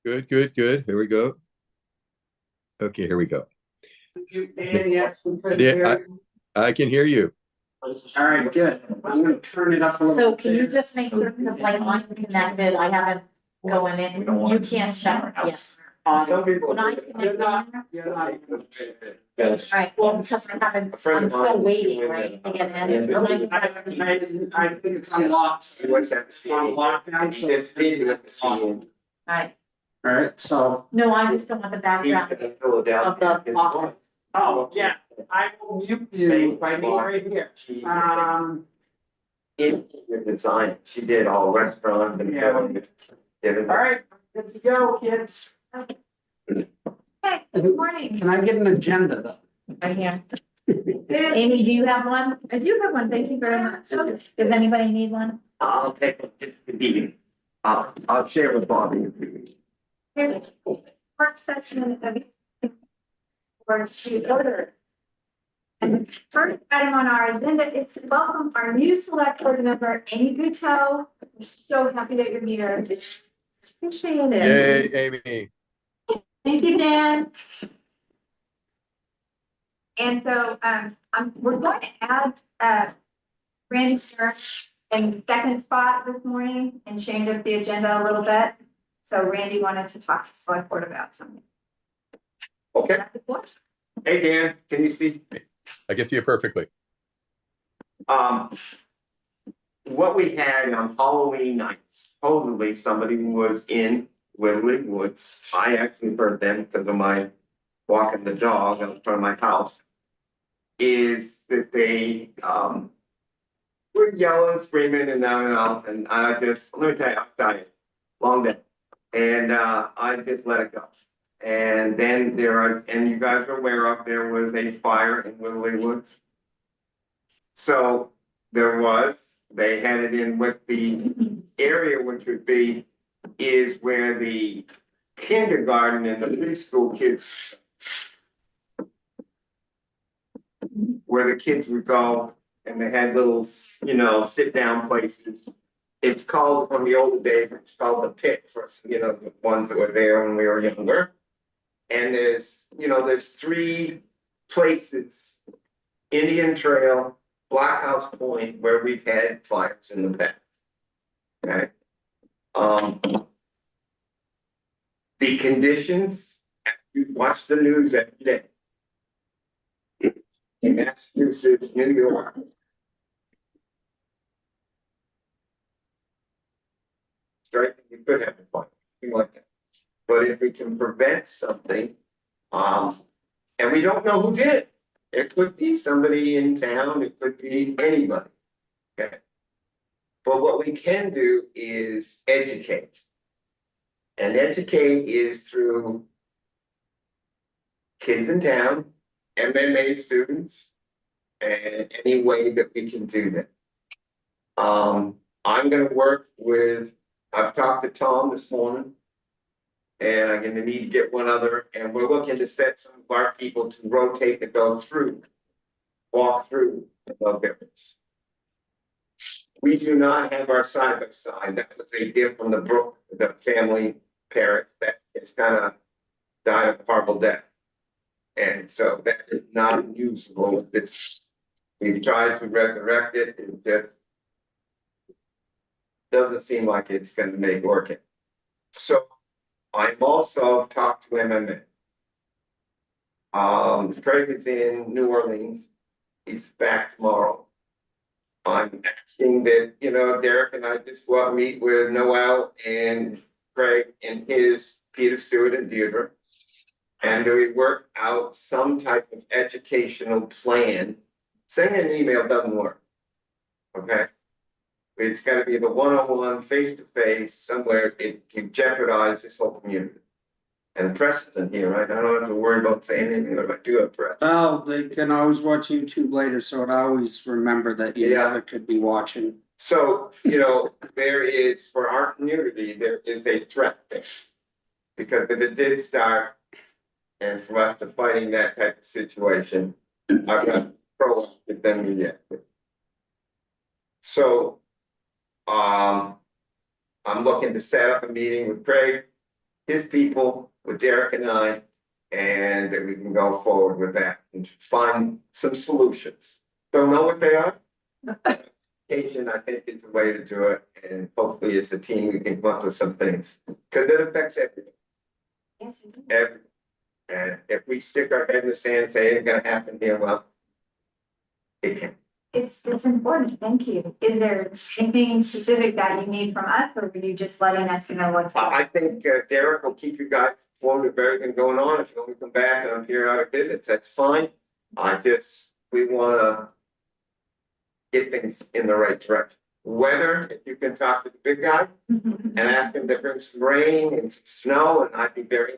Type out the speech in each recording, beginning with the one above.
Good, good, good. Here we go. Okay, here we go. Yes, we could Yeah, hear. I can hear you. All right, good. I'm gonna turn it up a little. So can you just make sure, because like I'm connected, I haven't going in, you can't shut, yes. Some people. When I You're connect not, in, you're not. Yes. right, well, because I haven't, A friend I'm of mine still is waiting, doing right, that. to get in. I think it's unlocked. He was at the scene. On lockdown, so. Just did at the scene. Right, All right, so, no, I just don't want the He's background in Philadelphia. of the office. oh, yeah, I will mute you by being right here. In your design, she did all restaurants and. Yeah. Did it. All right, good to go, kids. Hey, good morning. Can I get an agenda though? Right here. Amy, do you have one? I do have one, thank you very much. Does anybody need one? I'll take the meeting. I'll share with Bobby. Work session of or to order. And the first item on our agenda is to welcome our new select board member, Amy Guteau. We're so happy that you're here. Appreciate it. Yay, Amy. Thank you, Dan. And so we're going to add Randy Stern in the second spot this morning and change up the agenda a little bit. So Randy wanted to talk to the select board about something. Okay. Hey, Dan, can you see? I can see you perfectly. What we had on Halloween night, supposedly somebody was in Woodley Woods. I actually heard them because of my walking the dog out front of my house. Is that they were yelling, screaming, and everything else. And I just, let me tell you, I'm tired, long day, and I just let it go. And then there was, and you guys are aware of, there was a fire in Woodley Woods. So they had it in with the area, which would be, is where the kindergarten and the preschool kids, where the kids would go, and they had little, sit down places. It's called, from the old days, it's called the pit for, the ones that were there when we were younger. And there's three places, Indian Trail, Black House Point, where we've had fires in the past. Okay. The conditions, you watch the news every day. In Massachusetts, New York. Right, you could have a fire, something like that. But if we can prevent something, and we don't know who did it. It could be somebody in town, it could be anybody. Okay. But what we can do is educate. And educate is through kids in town, MMA students, and any way that we can do that. I'm gonna work with, I've talked to Tom this morning. And I'm gonna need to get one other, and we're looking to set some of our people to rotate to go through, walk through the areas. We do not have our side by side. That was a gift from the family parent that is kind of died of horrible death. And so that is not usable. We've tried to resurrect it. It just doesn't seem like it's gonna make working. So I've also talked to MMA. Craig is in New Orleans. He's back tomorrow. I'm asking that, Derek and I just go out and meet with Noel and Craig and his Peter Stewart and Deirdre. And we work out some type of educational plan. Sending an email doesn't work. Okay. It's gotta be the one-on-one, face-to-face, somewhere it can jeopardize this whole community. And the press isn't here, right? I don't have to worry about saying anything if I do have press. Well, they can always watch YouTube later, so I always remember that you never could be watching. So, there is, for our community, there is a threat. Because if it did start, and for us to fighting that type of situation, I've got proactive them yet. So, I'm looking to set up a meeting with Craig his people, with Derek and I, and that we can go forward with that and find some solutions. Don't know what they are. Education, I think, is the way to do it, and hopefully as a team, we can come up with some things, because it affects everyone. Yes, it is. Every, and if we stick our head in the sand and say it's gonna happen here, well, it can. It's important, thank you. Is there anything specific that you need from us, or are you just letting us know what's? I think Derek will keep you guys informed of everything going on. If you want me to come back and I'm here out of visits, that's fine. We wanna get things in the right direction. Whether, if you can talk to the big guy and ask him to bring some rain and some snow, and I'd be very,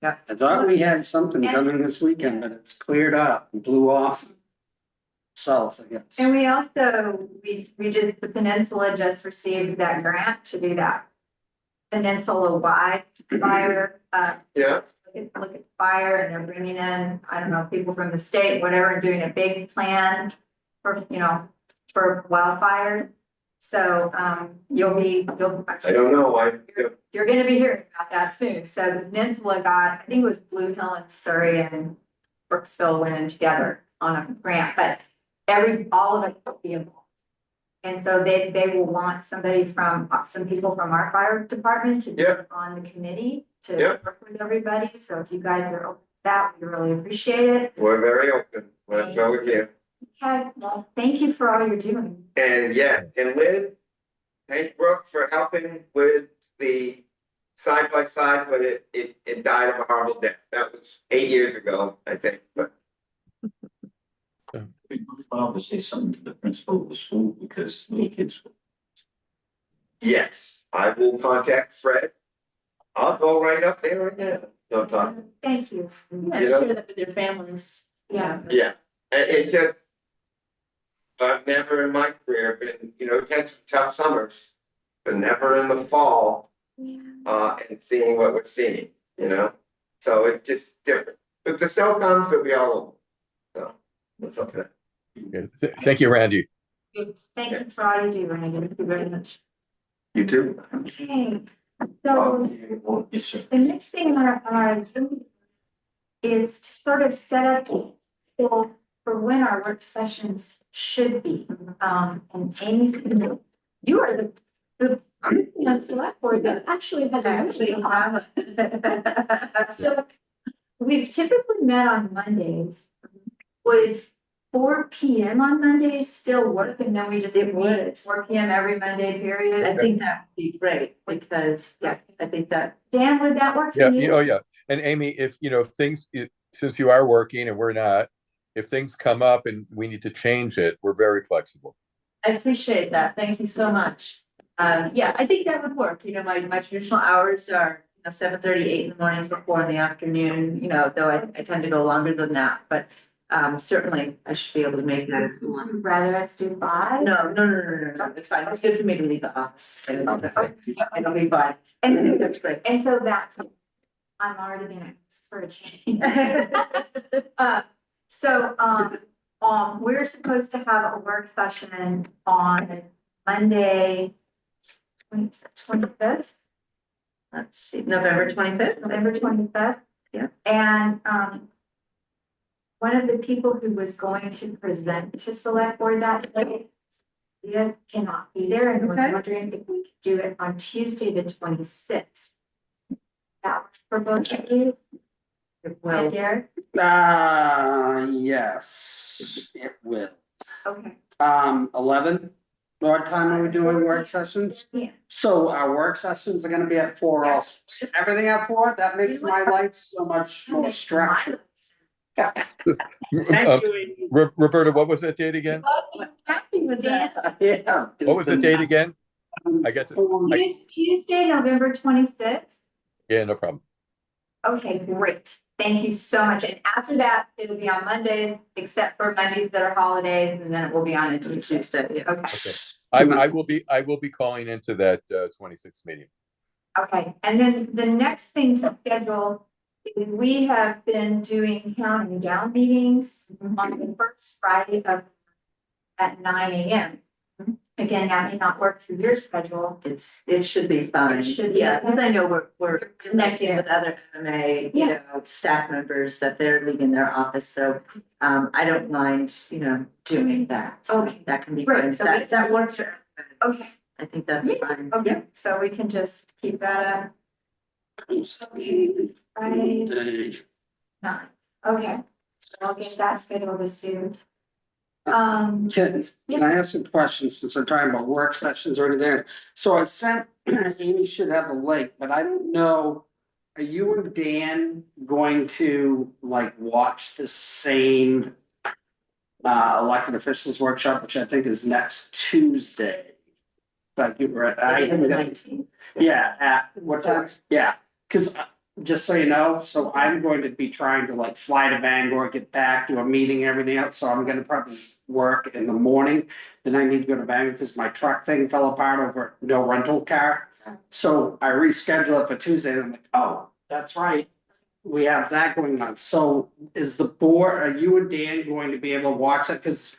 Yeah, I thought we had something coming this weekend, but it's cleared up and blew off south, I guess. And we also, the peninsula just received that grant to do that peninsula-wide fire, yeah, look at fire, and they're bringing in, I don't know, people from the state, whatever, and doing a big plan for, for wildfires. So, I don't know, you're gonna be hearing about that soon. So the peninsula got, I think it was Blue Hill and Surrey and Brooksville went in together on a grant, but all of it will be involved. And so they will want some people from our fire department to be on the committee to work with everybody. So if you guys are open to that, we really appreciate it. we're very open, let's go here. Okay, well, thank you for all you're doing. And and Liz, thank Brooke for helping with the side by side, but it died of a horrible death. That was 8 years ago, I think, but. I'll to say something to the principal of the school because little kids. Yes, I will contact Fred. I'll go right up there right now. Don't talk. Thank you. Yeah, You know? share that with their families. Yeah. Yeah, and it just. I've never in my career been, we've had some tough summers, but never in the fall, and seeing what we're seeing, So it's just different. But the snow comes, it'll be all over. So, that's okay. Thank you, Randy. Thank you for all you do, Randy. Thank you very much. You too? Okay, so Yes, sir. the next thing on our agenda is to sort of set up for when our work sessions should be. And Amy's, you are the select board that actually has a So we've typically met on Mondays. Would 4 p.m. on Mondays still work, and then we just meet 4 p.m. every Monday period? I think that would be great because, I think that. Dan, would that work for Yeah, you? oh, yeah. And Amy, if, since you are working and we're not, if things come up and we need to change it, we're very flexible. I appreciate that. Thank you so much. I think that would work. My traditional hours are 7:30, 8 in the mornings before in the afternoon, though I tend to go longer than that, but certainly I should be able to make that. Would you rather us do 5? No, it's fine. It's good for me to leave the office. It'll be fine. And that's great. And so I'm already gonna ask for a change. We're supposed to have a work session on Monday, 25th. Let's see, November 25th. November 25th. Yeah. And, one of the people who was going to present to select board that day, cannot be there and was wondering if we could do it on Tuesday, the 26th. That works for both of you? Well, Derek? Yes, it will. Okay. 11, what time are we doing work sessions? Yeah. So our work sessions are gonna be at 4 also. Everything at 4, that makes my life so much more structured. Thank you, Amy. Roberta, what was that date again? happy with that. Yeah. What was the date again? I get Tuesday, November 26th. Yeah, no problem. Okay, great. Thank you so much. And after that, it'll be on Mondays, except for Mondays that are holidays, and then it will be on a Tuesday. Okay. I will be calling into that 26th meeting. Okay, and then the next thing to schedule is we have been doing town and gown meetings on the first Friday at 9 a.m. Again, that may not work for your schedule. It should be fine. It should be. Yeah, because I know we're connecting with other MMA, you Yeah. know, staff members that they're leaving their office, so I don't mind, you know, doing that. So Okay. that can be Great. fine. So we That can- works for everybody. Okay, I think that's fine. Yeah. okay, so we can just keep that Fridays, 9. Okay, so I'll get that scheduled as soon. Can I ask some questions since we're talking about work sessions or anything? So I sent, Amy should have a link, but I don't know. Are you and Dan going to like watch the same elected officials workshop, which I think is next Tuesday? But you were, I Maybe the haven't got, 19th. yeah, at what time? Yeah, cause just so you know, so I'm going to be trying to like fly to Bangor, get back, do a meeting, everything else, so I'm gonna probably work in the morning. Then I need to go to Bangor because my truck thing fell apart over no rental car. So I rescheduled it for Tuesday and I'm like, oh, that's right. We have that going on. So is the board, are you and Dan going to be able to watch it? Cause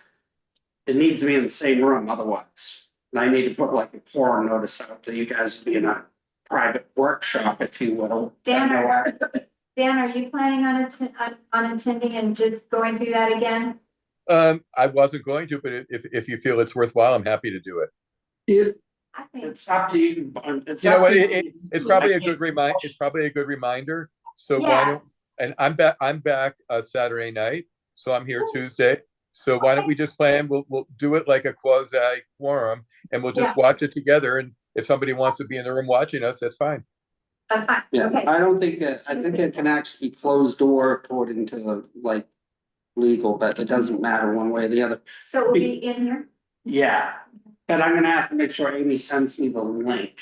it needs to be in the same room otherwise. And I need to put like a quorum notice out that you guys will be in a private workshop, if you will. Dan, are you planning on attending and just going through that again? I wasn't going to, but if you feel it's worthwhile, I'm happy to do it. I think, It's up to you. It's You know up what, to you. it's probably I a good can't- it's probably a good reminder, so why Yeah. don't, and I'm back Saturday night, so I'm here Tuesday. So why don't we just plan, we'll do it like a quasi quorum, and we'll just watch it together, and if somebody wants to be in the room watching us, that's fine. that's fine, Yeah, okay. I don't think that, I think it can actually be closed door according to like legal, but it doesn't matter one way or the other. So it will be in here? Yeah, but I'm gonna have to make sure Amy sends me the link.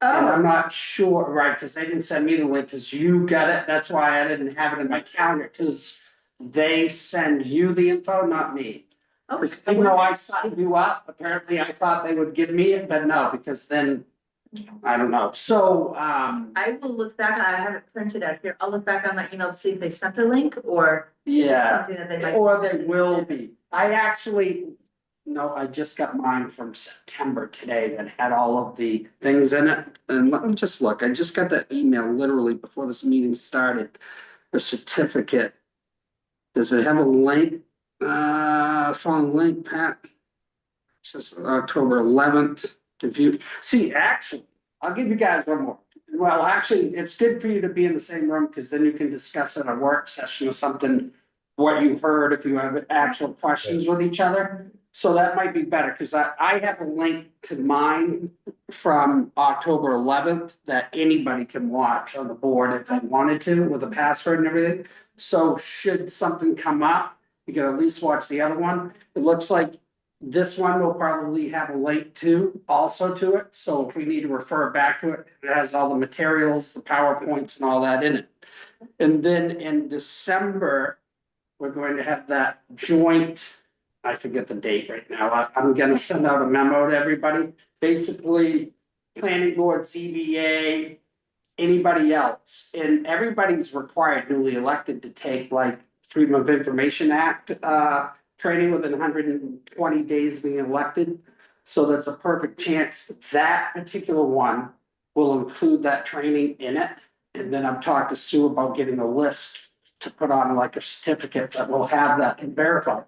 And I'm Oh, not sure, right, because they didn't send me the link, because you got it, that's why I didn't have it in my calendar, because they send you the info, not me. oh, Because even though I signed you up, apparently I thought they would give me it, but no, because then, I don't know, so, I will look back, I have it printed out here, I'll look back on my email to see if they sent a link or yeah. something that they might. Or they will be. I actually, no, I just got mine from September today that had all of the things in it. And let me just look, I just got that email literally before this meeting started. A certificate. Does it have a link? Following link, Pat. It says October 11th to view. See, actually, I'll give you guys one more. Well, actually, it's good for you to be in the same room because then you can discuss in a work session or something. What you heard, if you have actual questions with each other. So that might be better, because I have a link to mine from October 11th that anybody can watch on the board if they wanted to, with a password and everything. So should something come up, you can at least watch the other one. It looks like this one will probably have a link to, also to it, so if we need to refer back to it, it has all the materials, the PowerPoints and all that in it. And then in December, we're going to have that joint, I forget the date right now, I'm gonna send out a memo to everybody. Basically, planning board, ZBA, anybody else, and everybody's required newly elected to take like Freedom of Information Act, training within 120 days of being elected. So that's a perfect chance, that particular one will include that training in it. And then I've talked to Sue about getting a list to put on like a certificate that will have that and verify.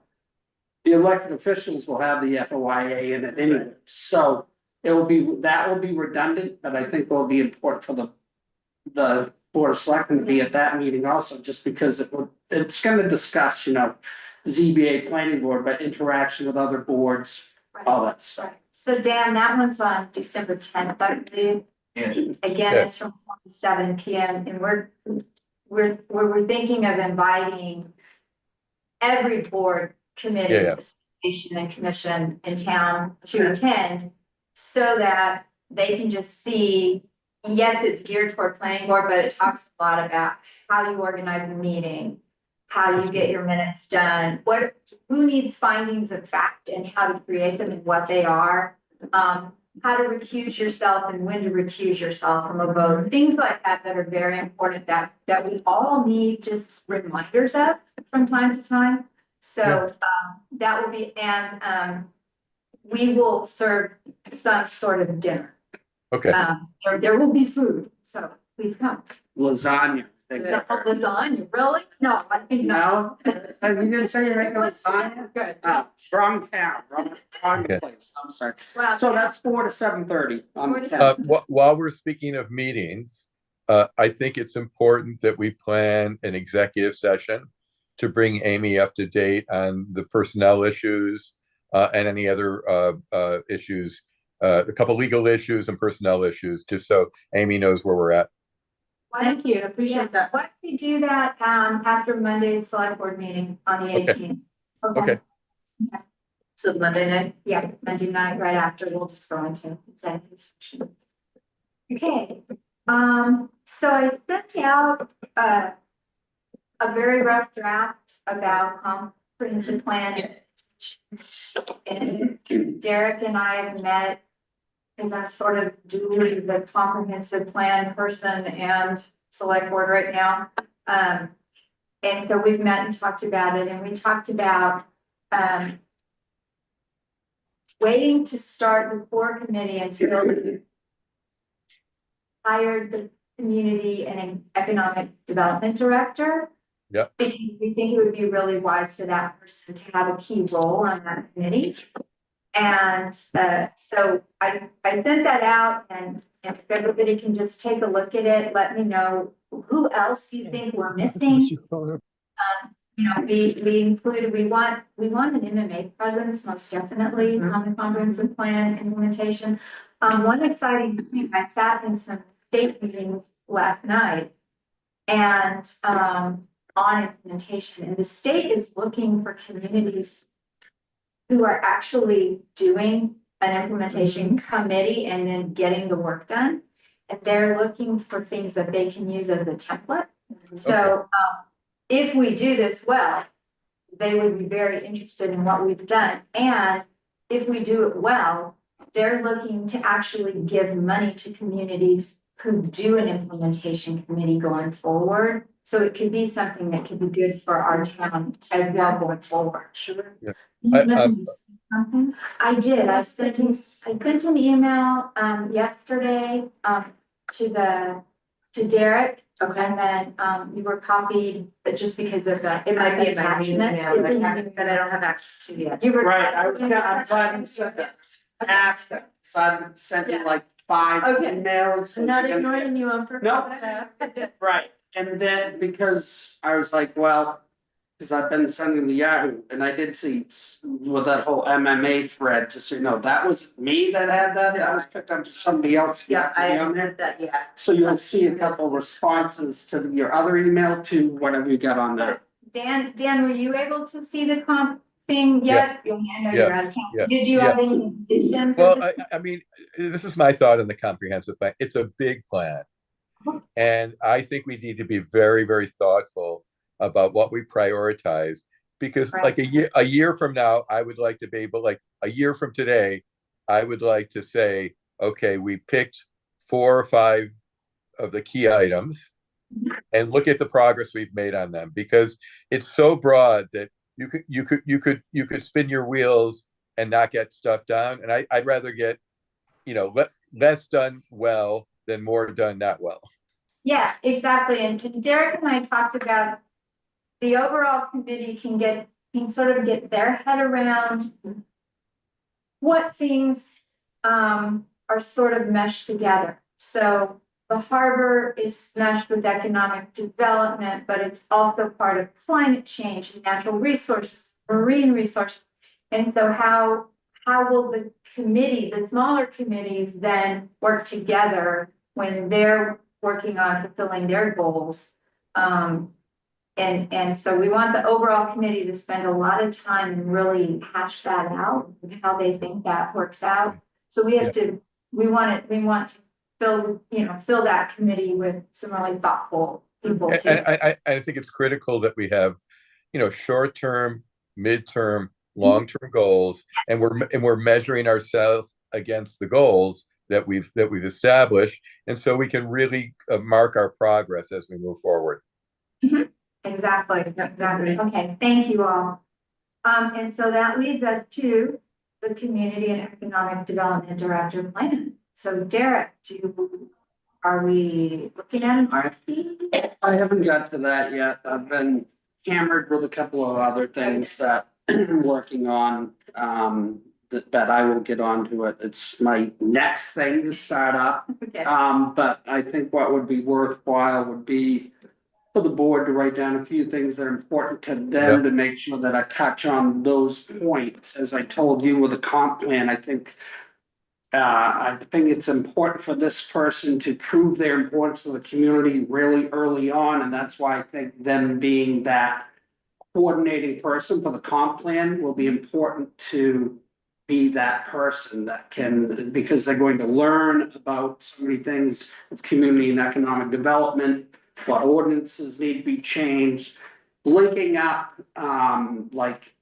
The elected officials will have the FOIA in it anyway, so it will be, that will be redundant, but I think will be important for the board of selectmen to be at that meeting also, just because it's gonna discuss, you know, ZBA planning board, but interaction with other boards, all that stuff. Right. So Dan, that one's on December 10th, I believe. Yes. Again, Yeah. it's from 4 to 7 PM, and we're thinking of inviting every board, committee, Yeah. association and commission in town to attend, so that they can just see, yes, it's geared toward planning board, but it talks a lot about how you organize a meeting, how you get your minutes done, who needs findings of fact and how to create them and what they are. How to recuse yourself and when to recuse yourself from a vote, things like that that are very important that we all need just reminders of from time to time. So that will be, and we will serve some sort of dinner. Okay, There will be food, so please come. Lasagna. Yeah, lasagna, really? No, I think not. No, you didn't say you make lasagna? Good. Wrong town, wrong Okay. place, I'm sorry. Wow. So that's 4 to 7:30 on the 4 to 10th. while we're speaking of meetings, I think it's important that we plan an executive session to bring Amy up to date on the personnel issues and any other issues, a couple legal issues and personnel issues, just so Amy knows where we're at. Thank you, appreciate that. Why don't we do that, after Monday's select board meeting on the Okay. 18th? Okay. So Monday night, Yeah, Monday night, right after, we'll just go into executive session. Okay, so I sent out a very rough draft about comprehensive plan. And Derek and I have met, because I'm sort of duly the comprehensive plan person and select board right now. And so we've met and talked about it, and we talked about waiting to start the core committee until we hired the community and an economic development director. Yep. Because we think it would be really wise for that person to have a key role on that committee. And so I sent that out, and if everybody can just take a look at it, let me know who else you think we're missing. You know, we included, we want an MMA presence, most definitely, on the comprehensive plan implementation. One exciting thing, I sat in some state meetings last night and on implementation, and the state is looking for communities who are actually doing an implementation committee and then getting the work done. And they're looking for things that they can use as a template. So if we do this well, they would be very interested in what we've done. And if we do it well, they're looking to actually give money to communities who do an implementation committee going forward. So it could be something that could be good for our town as well going forward. Sure. Yeah. You mentioned something? I did. I sent an email yesterday to Derek. Okay. And then you were copied, but just because of the it might be in my meeting, attachment. that I don't have access to yet. You were Right, I'm glad you said that. Ask them, so I sent you like 5 Okay. emails. I'm not ignoring you on purpose. No. Right, and then because I was like, well, because I've been sending the Yahoo, and I did see with that whole MMA thread, just so you know, that was me that had that was picked up to somebody else. Yeah, I on there. heard that, yeah. So you'll see a couple responses to your other email to whatever you got on there. Dan, were you able to see the comp thing yet? I know you're out of town. Yeah. Did you have any additions? Well, I mean, this is my thought on the comprehensive plan. It's a big plan. And I think we need to be very, very thoughtful about what we prioritize, because Right. like a year from now, I would like to be able, like a year from today, I would like to say, okay, we picked 4 or 5 of the key items and look at the progress we've made on them, because it's so broad that you could spin your wheels and not get stuff done. And I'd rather get, less done well than more done not well. Yeah, exactly. And Derek and I talked about the overall committee can sort of get their head around what things are sort of meshed together. So the harbor is meshed with economic development, but it's also part of climate change and natural resources, marine resources. And so how will the committee, the smaller committees, then work together when they're working on fulfilling their goals? And so we want the overall committee to spend a lot of time and really hash that out, and how they think that works out. So we have to, we want to fill that committee with some really thoughtful people too. And I think it's critical that we have, short-term, midterm, long-term goals, and we're measuring ourselves against the goals that we've established, and so we can really mark our progress as we move forward. Exactly. Okay, thank you all. And so that leads us to the Community and Economic Development Director plan. So Derek, are we looking at an RFP? I haven't got to that yet. I've been hammered with a couple of other things that I'm working on, that I will get onto it. It's my next thing to start up. Okay. But I think what would be worthwhile would be for the board to write down a few things that are important to them to make sure that I touch on those points. As I told you with the comp plan, I think it's important for this person to prove their importance to the community really early on, and that's why I think them being that coordinating person for the comp plan will be important to be that person that can, because they're going to learn about so many things of community and economic development, what ordinances need to be changed, linking up, like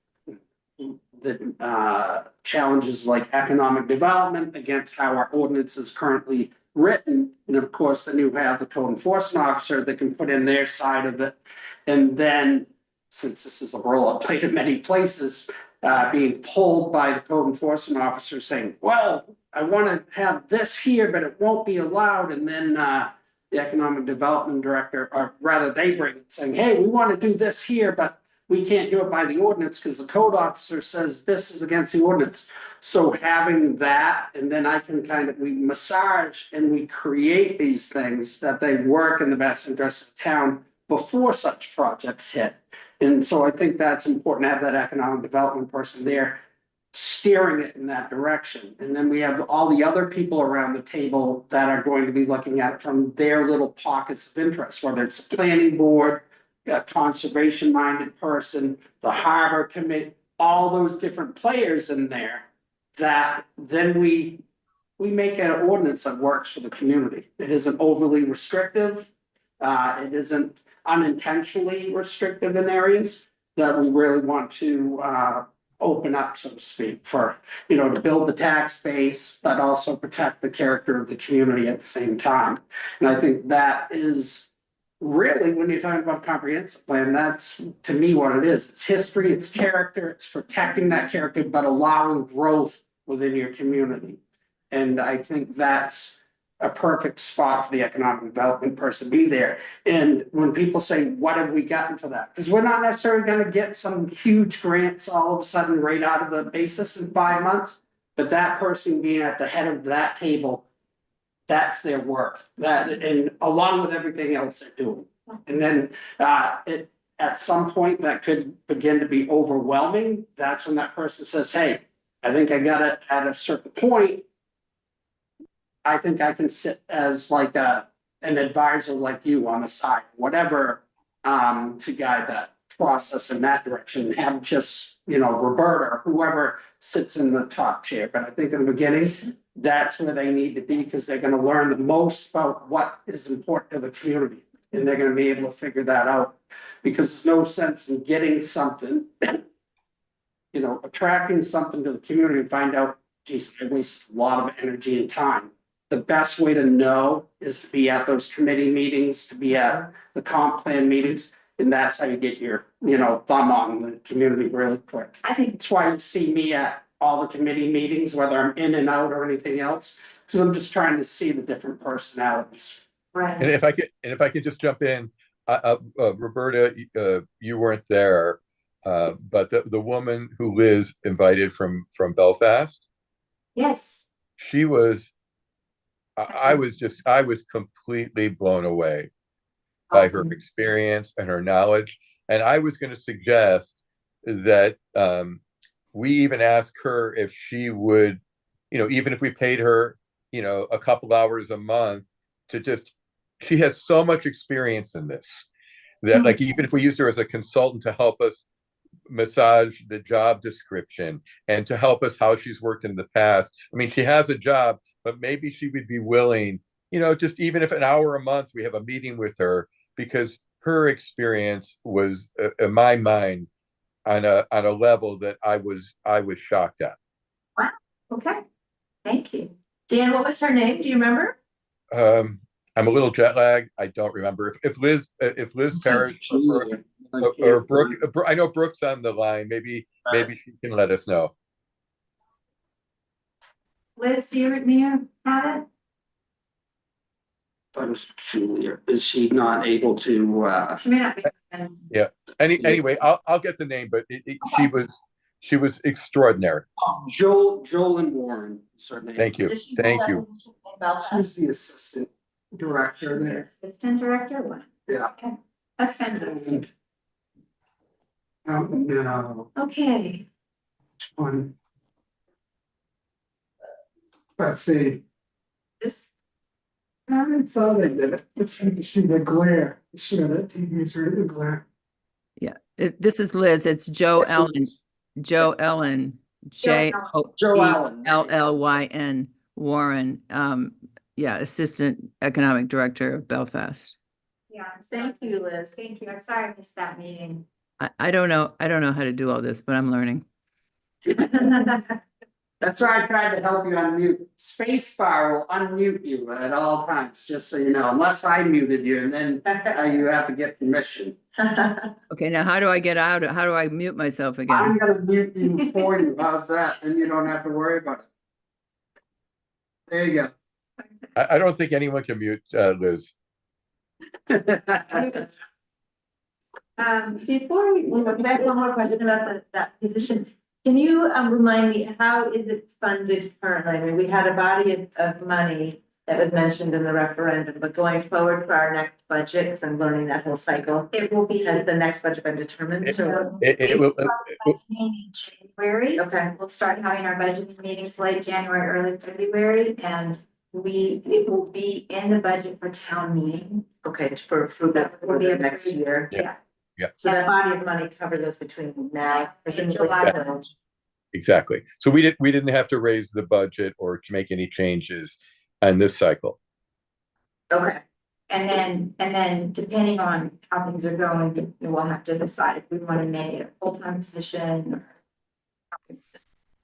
the challenges like economic development against how our ordinance is currently written. And of course, then you have the code enforcement officer that can put in their side of it. And then, since this is a role I played in many places, being pulled by the code enforcement officer saying, well, I want to have this here, but it won't be allowed. And then the economic development director, or rather they bring it saying, hey, we want to do this here, but we can't do it by the ordinance because the code officer says this is against the ordinance. So having that, and then I can we massage and we create these things that they work in the best interest of the town before such projects hit. And so I think that's important to have that economic development person there steering it in that direction. And then we have all the other people around the table that are going to be looking at it from their little pockets of interest, whether it's a planning board, a conservation minded person, the harbor committee, all those different players in there, that then we make an ordinance that works for the community. It isn't overly restrictive. It isn't unintentionally restrictive in areas that we really want to open up, so to speak, for, to build the tax base, but also protect the character of the community at the same time. And I think that is really, when you're talking about a comprehensive plan, that's to me what it is. It's history, it's character, it's protecting that character, but allowing growth within your community. And I think that's a perfect spot for the economic development person to be there. And when people say, what have we gotten for that? Because we're not necessarily going to get some huge grants all of a sudden right out of the basis in 5 months, but that person being at the head of that table, that's their worth. That, and along with everything else they're doing. And then at some point that could begin to be overwhelming. That's when that person says, hey, I think I got it at a certain point. I think I can sit as like an advisor like you on the side, whatever, to guide that process in that direction. Have just, Roberta or whoever sits in the top chair. But I think in the beginning, that's where they need to be, because they're going to learn the most about what is important to the community. And they're going to be able to figure that out, because there's no sense in getting something, attracting something to the community and find out, geez, I wasted a lot of energy and time. The best way to know is to be at those committee meetings, to be at the comp plan meetings. And that's how you get your, thumb on the community really quick. I think that's why you see me at all the committee meetings, whether I'm in and out or anything else, because I'm just trying to see the different personalities. Right. And if I could just jump in, Roberta, you weren't there, but the woman who Liz invited from Belfast, Yes. she was. I was completely blown away by her experience and her knowledge. And I was going to suggest that we even ask her if she would, even if we paid her, a couple hours a month she has so much experience in this that like, even if we used her as a consultant to help us massage the job description and to help us how she's worked in the past. I mean, she has a job, but maybe she would be willing, just even if an hour a month, we have a meeting with her, because her experience was, in my mind, on a level that I was shocked at. Wow. Okay. Thank you. Dan, what was her name? Do you remember? I'm a little jet lagged. I don't remember if Liz Parrish or Brooke. I know Brooke's on the line. Maybe she can let us know. Liz, do you have it? That was Julia. Is she not able to, She may not be. And Anyway, I'll get the name, but she was extraordinary. Joel and Warren, is her name. Thank you. Does she Thank hold that you. position in Belfast? She's the assistant director there. Assistant director, what? Yeah. Okay, that's fantastic. No, Okay, which one? Let's see. this, I thought I did it. It's hard to see the glare. Sure, that TV's right in the glare. Yeah, this is Liz. It's Joe Ellen, Joe Ellen, Joe Allen. Joellyn Warren. Yeah, Assistant Economic Director of Belfast. yeah, Thank you, Liz. Thank you. I'm sorry I missed that meeting. I don't know how to do all this, but I'm learning. That's why I tried to help you unmute. Space bar will unmute you at all times, just so you know, unless I muted you, and then you have to get permission. Okay, now how do I get out? How do I mute myself again? I'm gonna mute you for you. How's that? Then you don't have to worry about it. There you I don't think anyone can mute Liz. go. Before we, I have one more question about that position. Can you remind me, how is it funded currently? I mean, we had a body of money that was mentioned in the referendum, but going forward for our next budget, because I'm learning that whole cycle, It will be. has the next budget been determined? It We'll will, start budgeting in January. Okay. We'll start having our budgeting meetings late January, early February, and it will be in the budget for town meeting. Okay, for the next year. Yeah. So that body of money covers us between now. And July. exactly. So we didn't have to raise the budget or to make any changes on this cycle. Okay, and then depending on how things are going, we'll have to decide if we want to make it a full-time position.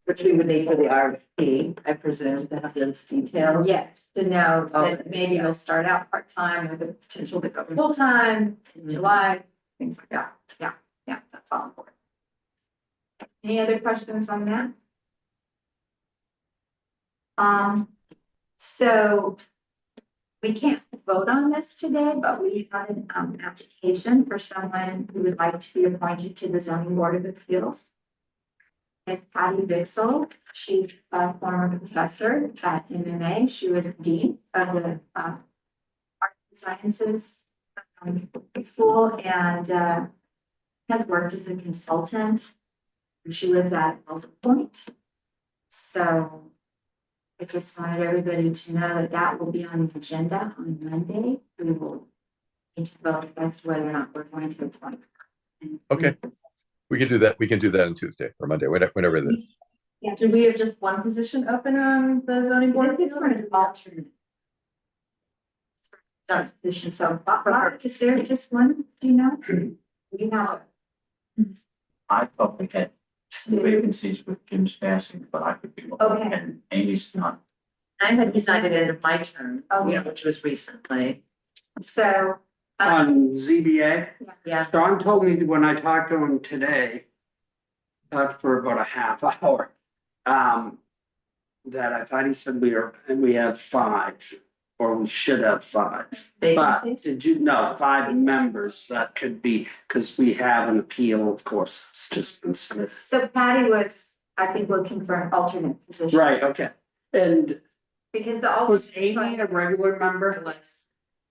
Which we would need for the RFP, I presume, to have those details. Yes, to know that maybe it'll start out part-time with the potential to go full-time in July, things like that. Yeah, that's all important. Any other questions on that? So we can't vote on this today, but we have an application for someone who would like to be appointed to the zoning board of appeals. It's Patty Bixel. She's a former professor at MMA. She was dean of the Arts and Sciences School and has worked as a consultant. She lives at Wilson Point. So I just wanted everybody to know that that will be on the agenda on Monday. We will need to vote as to whether or not we're going to appoint her. Okay. We can do that. We can do that on Tuesday or Monday, whenever it is. Yeah, do we have just one position open on the zoning board? This is for an alternate. That's position, so, Bob, is there just one, do you know? You know, I thought we had two vacancies with Jim's passing, but I could be wrong. Okay. And Amy's not. I had decided end of my term, Okay. which was recently. so. On ZBA, Yeah. Sean told me when I talked to him today, talked for about a half hour, that I thought he said we have 5, or we should have 5. But Vacancies? did you know 5 members that could be, because we have an appeal, of course, it's just dismissed. So Patty was, I think, looking for an alternate position. Right, okay. And Because the was alternate. Amy a regular It member was.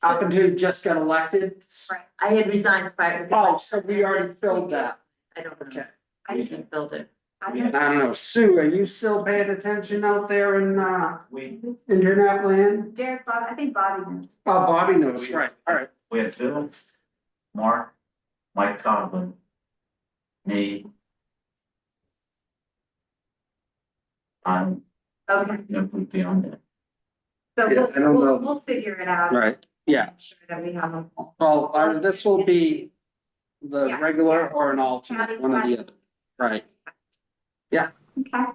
up until you just got elected? Right. I had resigned prior. Oh, so we already filled that. I don't know. Okay. I We had filled it. I I don't- don't know, Sue, are you still paying attention out there in We internet land? Derek, Bob, I think Bobby knows. Oh, Bobby knows, right, all right. had Bill, Mark, Mike Conlon, me. I'm Okay, gonna be on that. so Yeah, I don't know. we'll figure it out. Right, yeah. Make sure that we have a. Well, this will be the Yeah. regular or an alternate, one or the other, right? Okay.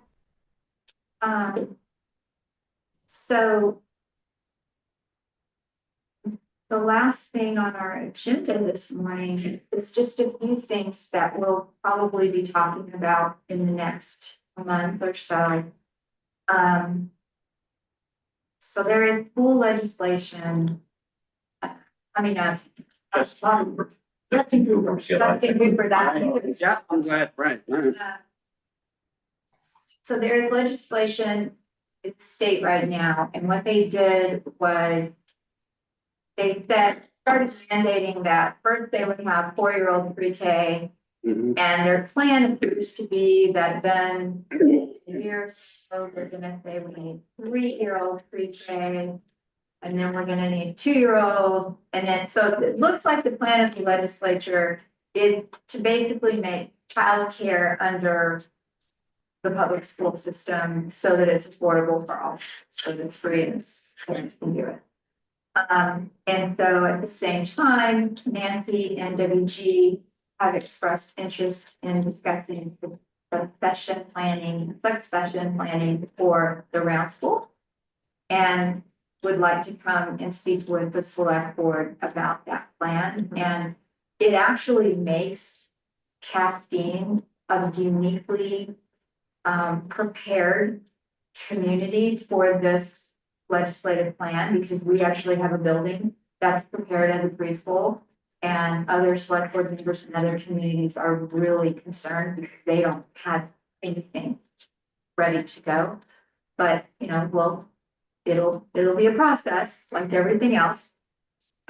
So. The last thing on our agenda this morning is just a few things that we'll probably be talking about in the next month or so. So there is school legislation. Just Justin Cooper. Justin Cooper, that's. Yeah, I'm glad, right. So there is legislation in the state right now, and what they did was they started mandating that first they would have 4-year-old pre-K, Mhm. and their plan appears to be that then years so they're gonna say we need 3-year-old pre-K, and then we're gonna need 2-year-old, and then so it looks like the plan of the legislature is to basically make childcare under the public school system so that it's affordable for all, so that it's free and parents can do it. And so at the same time, Nancy and WG have expressed interest in discussing the succession planning for the round school. And would like to come and speak with the select board about that plan. And it actually makes Castine a uniquely prepared community for this legislative plan, because we actually have a building that's prepared as a preschool, and other select board members in other communities are really concerned because they don't have anything ready to go. But, it'll be a process like everything else.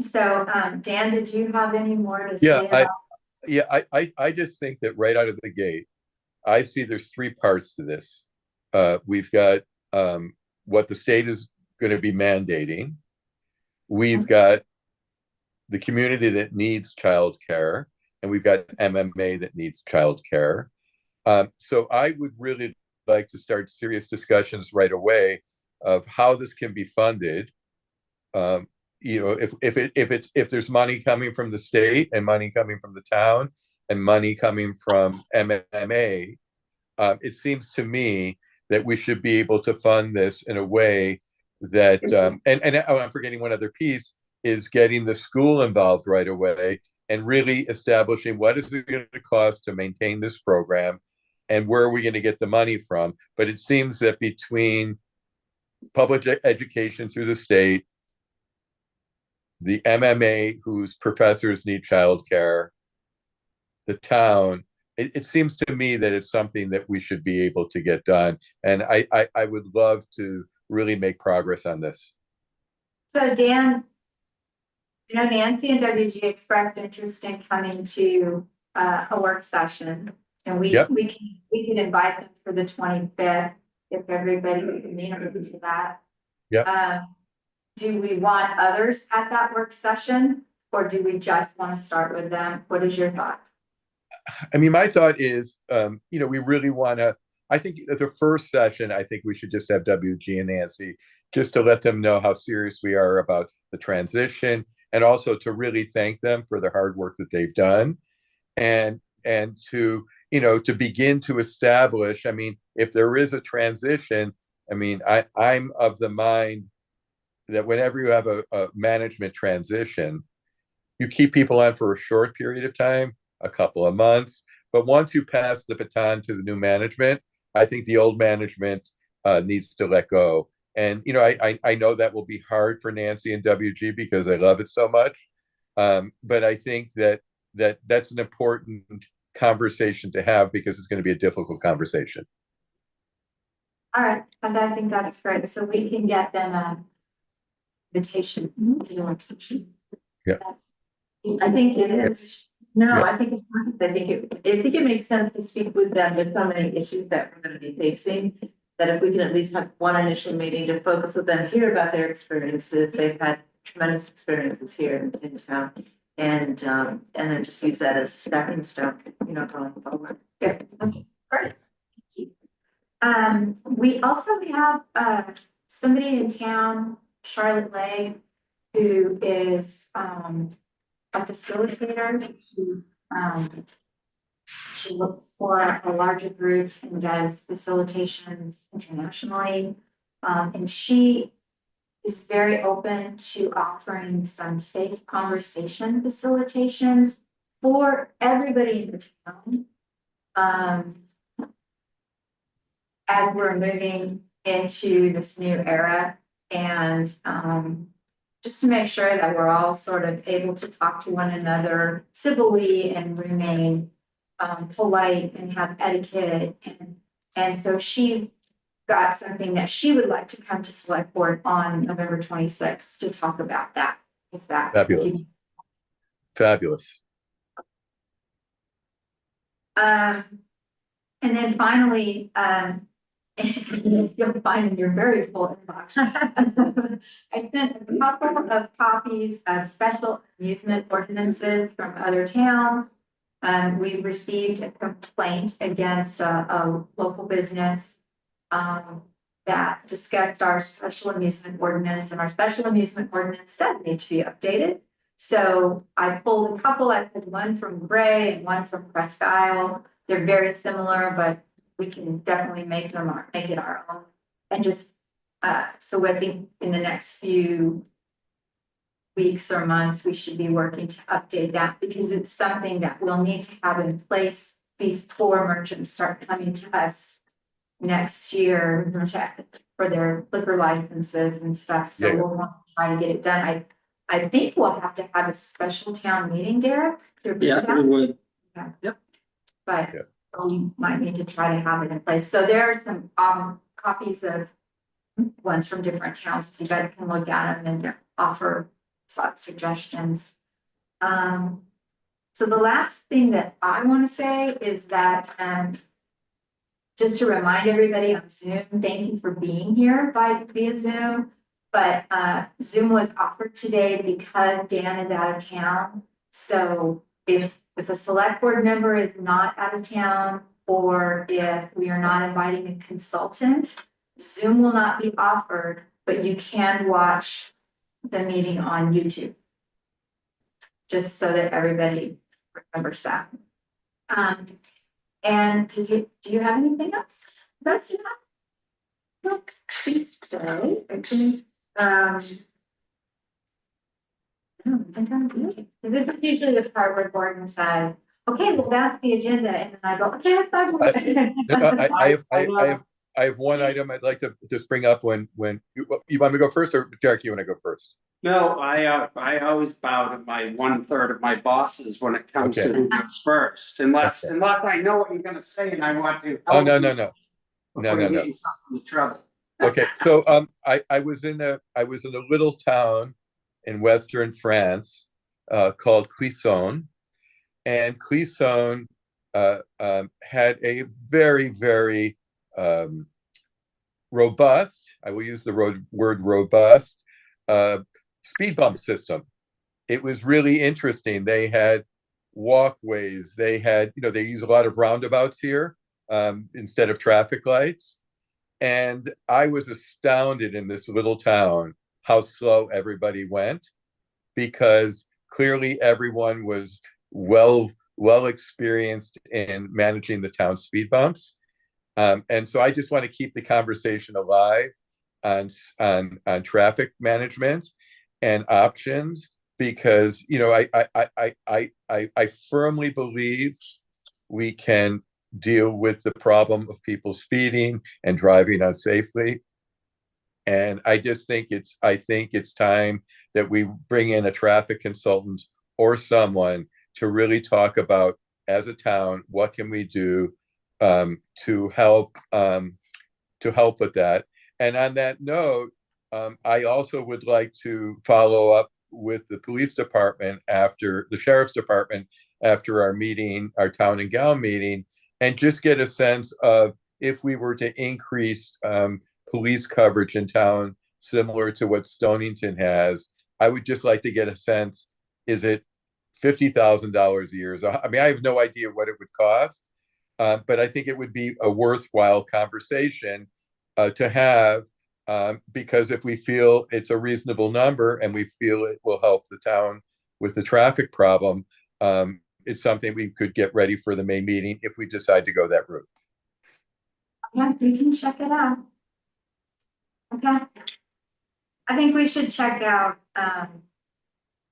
So, Dan, did you have any more to say about? I just think that right out of the gate, I see there's 3 parts to this. We've got what the state is going to be mandating. We've got the community that needs childcare, and we've got MMA that needs childcare. So I would really like to start serious discussions right away of how this can be funded. If there's money coming from the state and money coming from the town and money coming from MMA, it seems to me that we should be able to fund this in a way that, I'm forgetting one other piece, is getting the school involved right away and really establishing what is it going to cost to maintain this program and where are we going to get the money from. But it seems that between public education through the state, the MMA whose professors need childcare, the town, it seems to me that it's something that we should be able to get done. And I would love to really make progress on this. So Dan, Nancy and WG expressed interest in coming to a work session, and we can invite them for the 25th if everybody can do that. Do we want others at that work session, or do we just want to start with them? What is your thought? I mean, my thought is, we really want to, I think at the first session, I think we should just have WG and Nancy just to let them know how serious we are about the transition, and also to really thank them for the hard work that they've done, and to, to begin to establish, I mean, if there is a transition, I mean, I'm of the mind that whenever you have a management transition, you keep people on for a short period of time, a couple of months, but once you pass the baton to the new management, I think the old management needs to let go. And I know that will be hard for Nancy and WG because I love it so much, but I think that's an important conversation to have because it's going to be a difficult conversation. All right, and I think that's great. So we can get them an invitation to the work session. Yeah. I think it is. No, Yeah. I think it's nice. I think it makes sense to speak with them. There's so many issues that we're going to be facing, that if we can at least have one initial meeting to focus with them, hear about their experiences. They've had tremendous experiences here in town, and then just use that as a stepping stone, going forward. Good. Okay, great. We also have somebody in town, Charlotte Lay, who is a facilitator. She looks for a larger group and does facilitations internationally. And she is very open to offering some safe conversation facilitations for everybody in the town. As we're moving into this new era, And, just to make sure that we're all sort of able to talk to one another civilly and remain polite and have etiquette. And so she's got something that she would like to come to select board on November 26th to talk about that. If that. Fabulous. Fabulous. And then finally, you'll find in your very full inbox. I sent a couple of copies of special amusement ordinances from other towns. We've received a complaint against a local business that discussed our special amusement ordinance, and our special amusement ordinance does need to be updated. So I pulled a couple. I pulled one from Gray and one from Presque Isle. They're very similar, but we can definitely make it our own. And just, so I think in the next few weeks or months, we should be working to update that, because it's something that we'll need to have in place before merchants start coming to us next year for their liquor licenses and stuff. So Yeah. we'll want to try to get it done. I think we'll have to have a special town meeting, Derek. to do Yeah, that. we would. But Yeah. we might need to try to have it in place. So there are some copies of ones from different towns. If you guys can look at them and offer suggestions. So the last thing that I want to say is that just to remind everybody on Zoom, thank you for being here via Zoom. But Zoom was offered today because Dan is out of town. So if a select board member is not out of town, or if we are not inviting a consultant, Zoom will not be offered, but you can watch the meeting on YouTube. Just so that everybody remembers that. And do you have anything else? Rest of that? No, so I think, I think I'm good. This is usually the part where Gordon says, okay, well, that's the agenda, and then I go, okay, let's talk about it. I have one item I'd like to just bring up when you want me to go first, or Derek, you want to go first? No, I always bow to my 1/3 of my bosses when it comes to who goes first, unless I know what you're gonna say and I want to. Oh, no. Before you get yourself into trouble. Okay, so I was in a little town in Western France called Clisson, and Clisson had a very, very robust, I will use the word robust, speed bump system. It was really interesting. They had walkways, they had, they use a lot of roundabouts here instead of traffic lights. And I was astounded in this little town how slow everybody went, because clearly everyone was well experienced in managing the town speed bumps. And so I just want to keep the conversation alive on traffic management and options, because I firmly believe we can deal with the problem of people speeding and driving unsafely. And I just think it's time that we bring in a traffic consultant or someone to really talk about, as a town, what can we do to help with that. And on that note, I also would like to follow up with the police department after the sheriff's department after our meeting, our town and gown meeting, and just get a sense of if we were to increase police coverage in town, similar to what Stonington has. I would just like to get a sense, is it $50,000 a year? I mean, I have no idea what it would cost, but I think it would be a worthwhile conversation to have, because if we feel it's a reasonable number and we feel it will help the town with the traffic problem, it's something we could get ready for the May meeting if we decide to go that route. Yeah, we can check it out. Okay. I think we should check out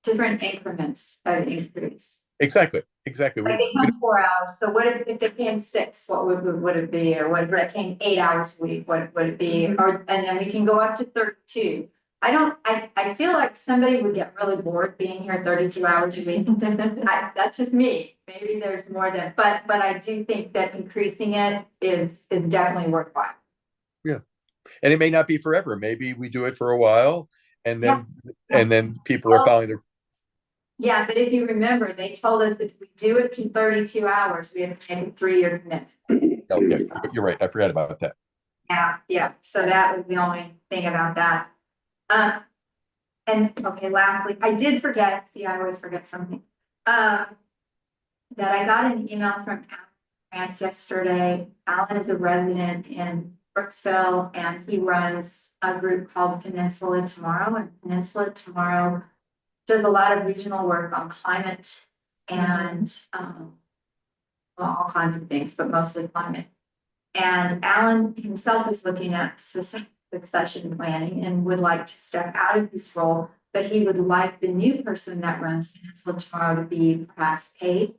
different increments of increase. Exactly. Like they come 4 hours, so what if they came 6, what would it be? Or what if it came 8 hours a week, what would it be? Or, and then we can go up to 32. I feel like somebody would get really bored being here 32 hours a week. That's just me. Maybe there's more than, but I do think that increasing it is definitely worthwhile. Yeah. And it may not be forever. Maybe we do it for a while and then people are following their. Yeah, but if you remember, they told us that if we do it to 32 hours, we have to make a 3-year commitment. Okay, you're right. I forgot about that. Yeah, so that was the only thing about that. And okay, lastly, I did forget, see, I always forget something. That I got an email from Alan France yesterday. Alan is a resident in Brooksville and he runs a group called Peninsula Tomorrow, and Peninsula Tomorrow does a lot of regional work on climate and well, all kinds of things, but mostly climate. And Alan himself is looking at succession planning and would like to step out of his role, but he would like the new person that runs Peninsula Tomorrow to be perhaps paid.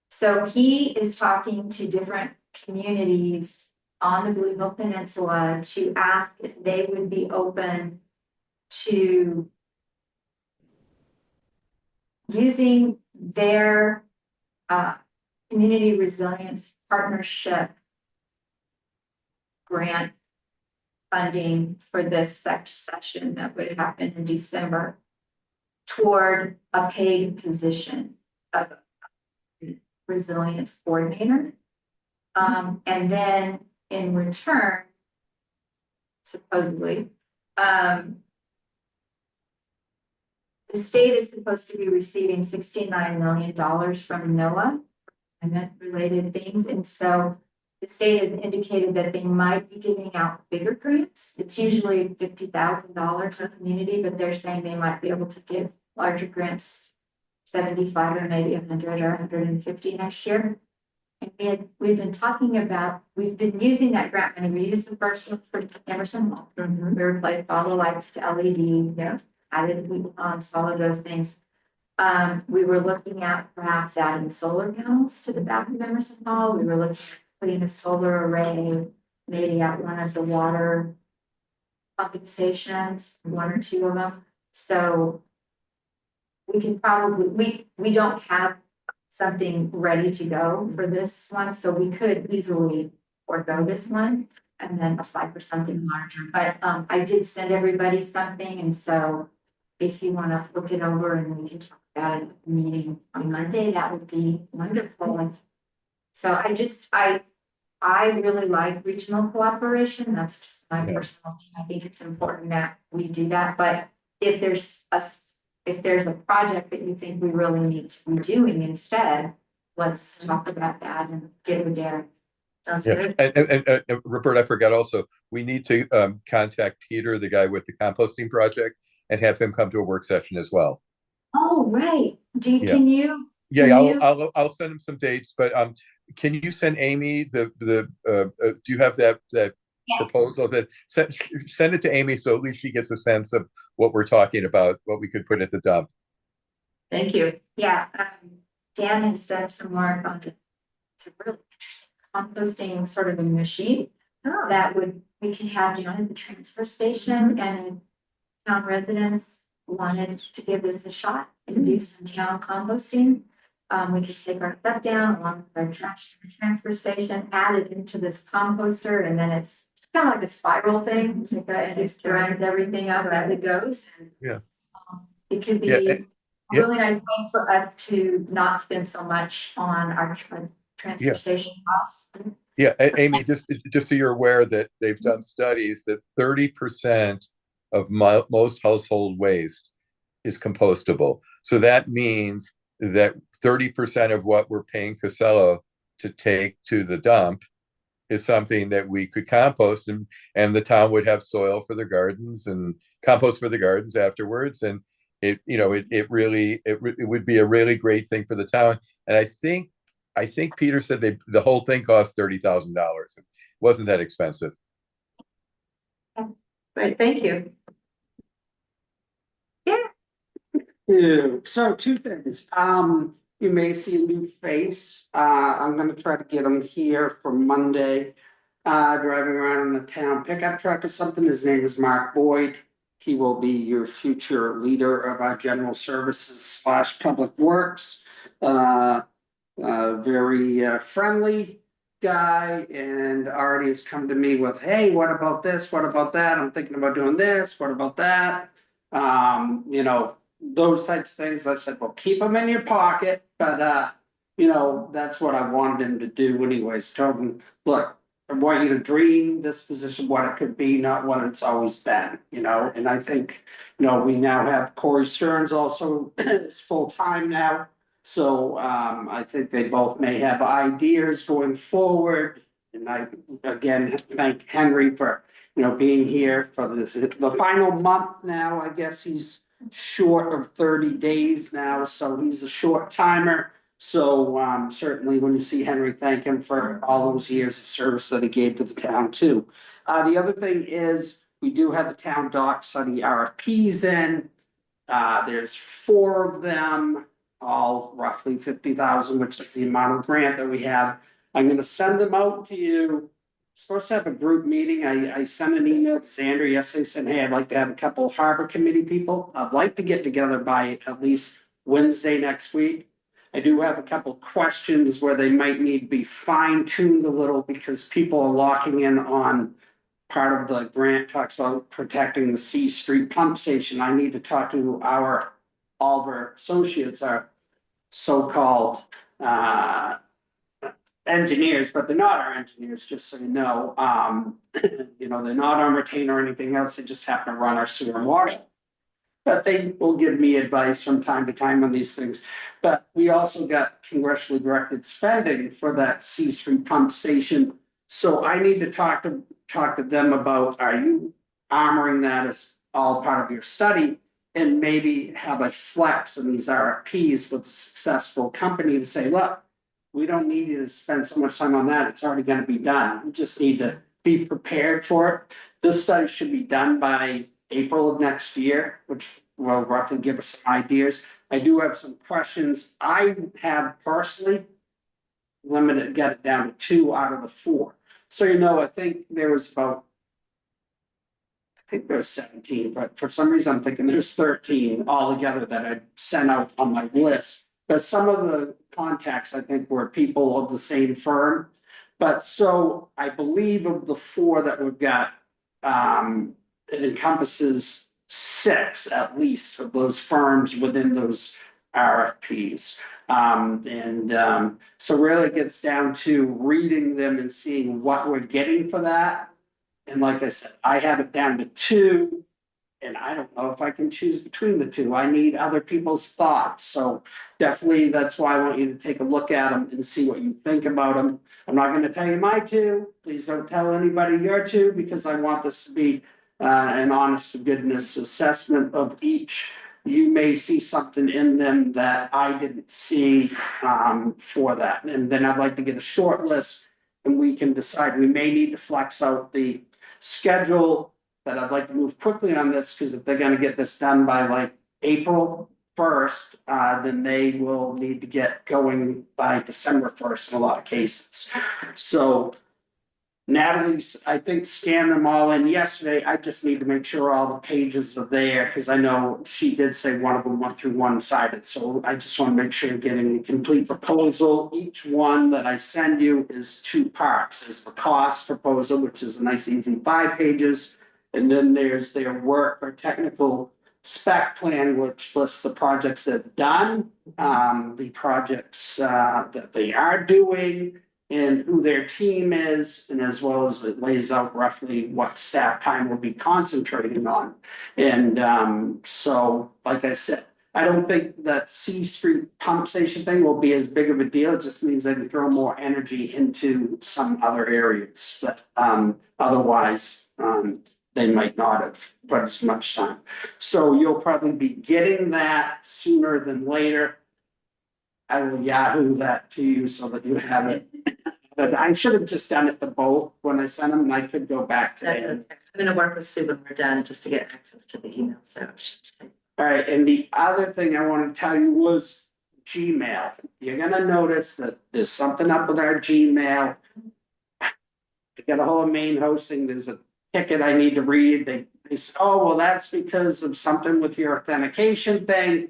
So he is talking to different communities on the Blue Hill Peninsula to ask if they would be open to using their community resilience partnership grant funding for this session that would happen in December toward a paid position of resilience coordinator. And then in return, supposedly, the state is supposed to be receiving $69 million from NOAA and related things. And so the state has indicated that they might be giving out bigger grants. It's usually $50,000 a community, but they're saying they might be able to give larger grants, 75 or maybe 100 or 150 next year. And we've been talking about, we've been using that grant money. We used the first one for Emerson Hall. We replaced all the lights to LED, added some of those things. We were looking at perhaps adding solar panels to the back of Emerson Hall. We were looking at putting a solar array maybe at one of the water pumping stations, 1 or 2 of them. So we can probably, we don't have something ready to go for this one, so we could easily forego this one and then apply for something larger. But I did send everybody something, and so if you want to look it over and we can talk about it at the meeting on Monday, that would be wonderful. So I really like regional cooperation. That's just my personal, I think it's important that we do that. But if there's a project that you think we really need to be doing instead, let's talk about that and get with Derek. Sounds good. And Rupert, I forgot also, we need to contact Peter, the guy with the composting project, and have him come to a work session as well. Oh, right. Can you? I'll send him some dates, but can you send Amy do you have that proposal that send it to Amy so at least she gets a sense of what we're talking about, what we could put at the dump. Thank you. Yeah, Dan has done some work on it. It's a really interesting composting sort of a machine that we can have down at the transfer station, and town residents wanted to give this a shot and do some town composting. We could take our stuff down along with our trash to the transfer station, add it into this composter, and then it's kind of like a spiral thing. It just grinds everything up as it goes. Yeah. It could be a really nice way for us to not spend so much on our transfer station costs. Yeah, Amy, just so you're aware that they've done studies that 30% of most household waste is compostable. So that means that 30% of what we're paying Casella to take to the dump is something that we could compost, and the town would have soil for the gardens and compost for the gardens afterwards. And it would be a really great thing for the town. And I think Peter said the whole thing cost $30,000. It wasn't that expensive. Great, thank you. Yeah. Yeah, so two things, you may see a new face, I'm gonna try to get him here for Monday. Driving around in a town pickup truck or something, his name is Mark Boyd. He will be your future leader of our general services slash public works. Very friendly guy and already has come to me with, hey, what about this? What about that? I'm thinking about doing this. What about that? You know, those types of things. I said, well, keep them in your pocket, but you know, that's what I wanted him to do anyways. Told him, look, I want you to dream this position, what it could be, not what it's always been, you know, and I think, you know, we now have Corey Stearns also is full-time now. So I think they both may have ideas going forward. And I again thank Henry for, you know, being here for the final month now. I guess he's short of 30 days now, so he's a short timer. So certainly when you see Henry, thank him for all those years of service that he gave to the town too. The other thing is we do have the town doc study RFPs in. There's 4 of them, all roughly 50,000, which is the amount of grant that we have. I'm gonna send them out to you. Supposed to have a group meeting. I sent an email to Sandra yesterday saying, hey, I'd like to have a couple harbor committee people. I'd like to get together by at least Wednesday next week. I do have a couple questions where they might need to be fine-tuned a little because people are locking in on part of the grant talks about protecting the C Street pump station. I need to talk to all of our associates, our so-called engineers, but they're not our engineers, just so you know. You know, they're not on retainer or anything else. They just happen to run our sewer and water. But they will give me advice from time to time on these things. But we also got congressionally directed spending for that C Street pump station. So I need to talk to them about, are you armoring that as all part of your study? And maybe have a flex in these RFPs with a successful company to say, look, we don't need you to spend so much time on that. It's already gonna be done. We just need to be prepared for it. This study should be done by April of next year, which will roughly give us some ideas. I do have some questions. I have personally got it down to 2 out of the 4. So, you know, I think there was 17, but for some reason I'm thinking there's 13 altogether that I sent out on my list. But some of the contacts I think were people of the same firm. But so I believe of the 4 that we've got, it encompasses 6 at least of those firms within those RFPs. So really it gets down to reading them and seeing what we're getting for that. And like I said, I have it down to 2, and I don't know if I can choose between the 2. I need other people's thoughts. So definitely that's why I want you to take a look at them and see what you think about them. I'm not going to tell you my 2. Please don't tell anybody your 2, because I want this to be an honest to goodness assessment of each. You may see something in them that I didn't see for that. And then I'd like to get a short list and we can decide. We may need to flex out the schedule, but I'd like to move quickly on this because if they're going to get this done by like April 1st, then they will need to get going by December 1st in a lot of cases. So Natalie's, I think, scanned them all in yesterday. I just need to make sure all the pages are there because I know she did say one of them went through one-sided. So I just want to make sure you're getting a complete proposal. Each one that I send you is 2 parts. There's the cost proposal, which is a nice easy 5 pages. And then there's their work or technical spec plan, which lists the projects they've done, the projects that they are doing, and who their team is, and as well as it lays out roughly what staff time will be concentrating on. And so, like I said, I don't think that C Street pump station thing will be as big of a deal. It just means they can throw more energy into some other areas, but otherwise, they might not have put as much time. So you'll probably be getting that sooner than later. I will Yahoo that to you so that you have it. But I should have just done it to both when I sent them, and I could go back to That's it. okay. I'm gonna work with Sue when we're done just to get access to the email, so. All right, and the other thing I want to tell you was Gmail. You're gonna notice that there's something up with our Gmail. I got a whole main hosting, there's a ticket I need to read. They said, oh, well, that's because of something with your authentication thing.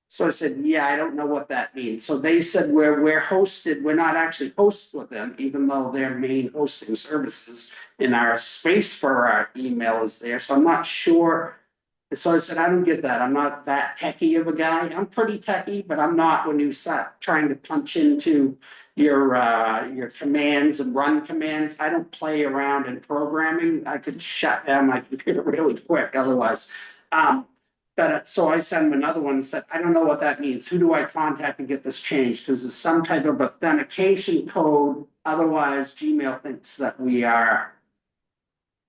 So I said, yeah, I don't know what that means. So they said, we're hosted, we're not actually hosted with them, even though their main hosting services in our space for our email is there. So I'm not sure. So I said, I don't get that. I'm not that techie of a guy. I'm pretty techie, but I'm not when you start trying to punch into your commands and run commands. I don't play around in programming. I could shut down my computer really quick otherwise. But so I sent him another one and said, I don't know what that means. Who do I contact to get this changed? Because there's some type of authentication code. Otherwise, Gmail thinks that we are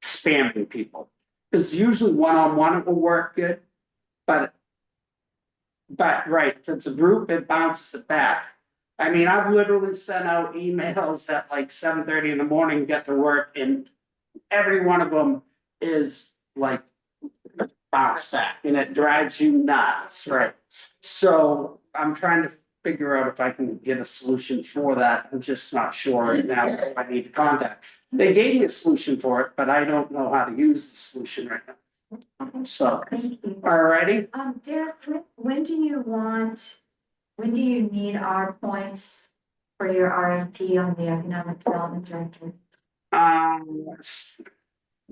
spamming people. Because usually one-on-one it will work good, but right, if it's a group, it bounces it back. I mean, I've literally sent out emails at like 7:30 in the morning, get to work, and every one of them is like bounce back, and it drives you nuts, right? So I'm trying to figure out if I can get a solution for that. I'm just not sure right now who I need to contact. They gave me a solution for it, but I don't know how to use the solution right now. So, alrighty, Derek, when do you need our points for your RFP on the economic development director?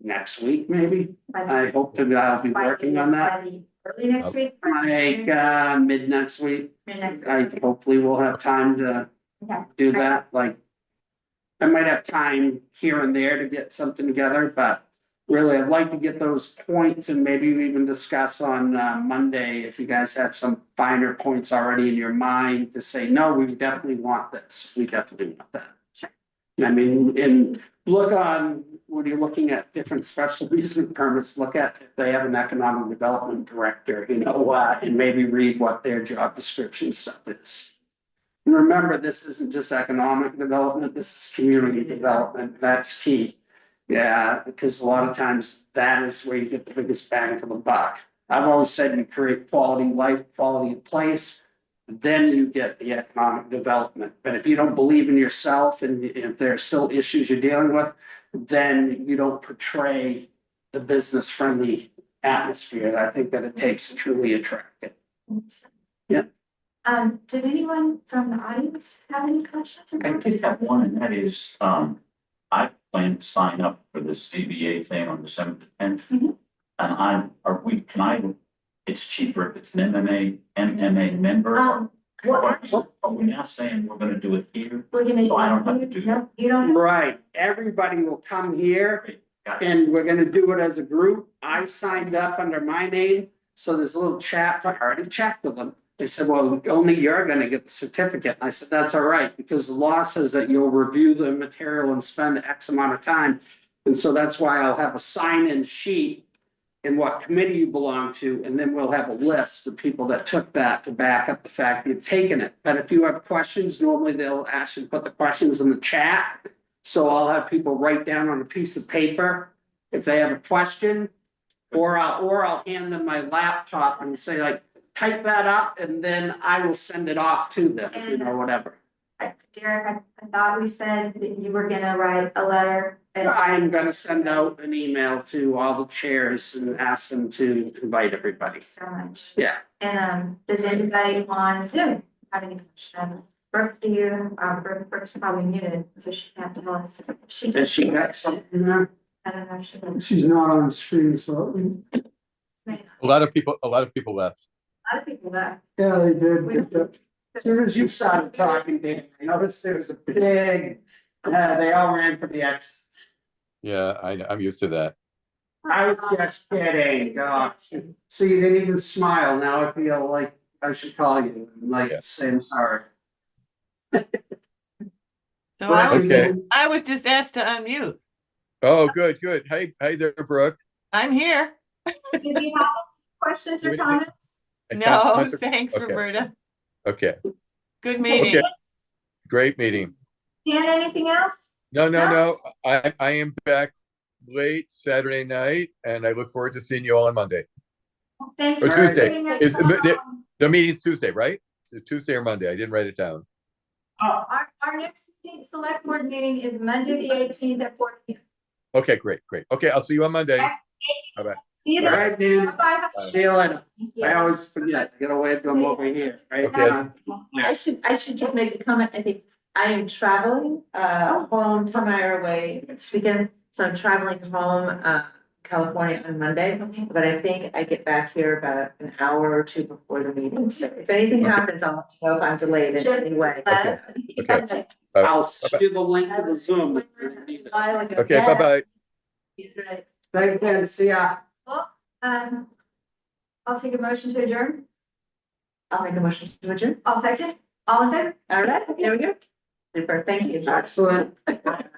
next week, maybe. I hope to, I'll be working on that. Early next week? Like, mid next week. Mid-next week. I hopefully will have time to Okay. do that, like. I might have time here and there to get something together, but really I'd like to get those points and maybe even discuss on Monday. If you guys have some finer points already in your mind to say, no, we definitely want this, we definitely want that. Sure. I mean, and look on, when you're looking at different special easement permits, look at if they have an economic development director, and maybe read what their job description stuff is. Remember, this isn't just economic development, this is community development, that's key. Yeah, because a lot of times that is where you get the biggest bang for the buck. I've always said you create quality life, quality of place, then you get the economic development. But if you don't believe in yourself and if there are still issues you're dealing with, then you don't portray the business friendly atmosphere that I think that it takes to truly attract it. Yeah. Did anyone from the audience have any questions? I did have one, and that is, I plan to sign up for the CBA thing on December 10th. Mhm. And it's cheaper if it's an MMA member. Well, Are we now saying we're gonna do it here? we're gonna. So I don't have to do that. No, you don't. Right, everybody will come here Got it. and we're gonna do it as a group. I signed up under my name, so there's a little chat, I already checked with them. They said, well, only you're gonna get the certificate. I said, that's all right, because the law says that you'll review the material and spend X amount of time. And so that's why I'll have a sign-in sheet and what committee you belong to, and then we'll have a list of people that took that to back up the fact you've taken it. But if you have questions, normally they'll ask you to put the questions in the chat. So I'll have people write down on a piece of paper if they have a question, or I'll hand them my laptop and say like, type that up and then I will send it off to them, whatever. Derek, I thought we said that you were gonna write a letter. I am gonna send out an email to all the chairs and ask them to invite everybody. So much. Yeah. And, does anybody on Zoom have any questions? Brooke, do you, Brooke's probably muted, so she can't tell us. Has she got something there? I don't know if she does. She's not on the screen, so. A lot of people left. A lot of people left. Yeah, they did. As soon as you started talking, Dan, I noticed there was a big, they all ran for the exits. Yeah, I'm used to that. I was just kidding, gosh. So you didn't even smile. Now I feel like I should call you, like, Yeah. saying sorry. So I was, Okay. I was just asked to unmute. Oh, good. Hey there, Brooke. I'm here. Did you have any questions or comments? No, thanks, Okay. Roberta. Okay, Good meeting. okay. Great meeting. Dan, anything else? No. I am back late Saturday night and I look forward to seeing you all on Monday. Thank Or you. Tuesday. for Is, sitting at- the meeting's Tuesday, right? Tuesday or Monday? I didn't write it down. Our next meeting, select board meeting is Monday, the 18th at 4 p.m. Okay, great. Okay, I'll see you on Monday. Bye-bye. See you All then. right, Dan. Bye-bye. See you later. Thank I you. always forget, I gotta wave them over here, right? Okay. I should just make a comment. I think I am traveling, home, Tom and I are away this weekend, so I'm traveling home, California on Monday. But I think I get back here about an hour or two before the meeting, so if anything Okay. happens, I'll let you know if I'm delayed in any way. Okay. Okay. Bye. I'll send you the link to the Zoom. if you need it. Okay, bye-bye. Right. Thanks, Dan, see ya. I'll take a motion to adjourn. I'll make a motion to adjourn. I'll second. All in favor? All right, there we go. Super, thank you. Excellent. 11.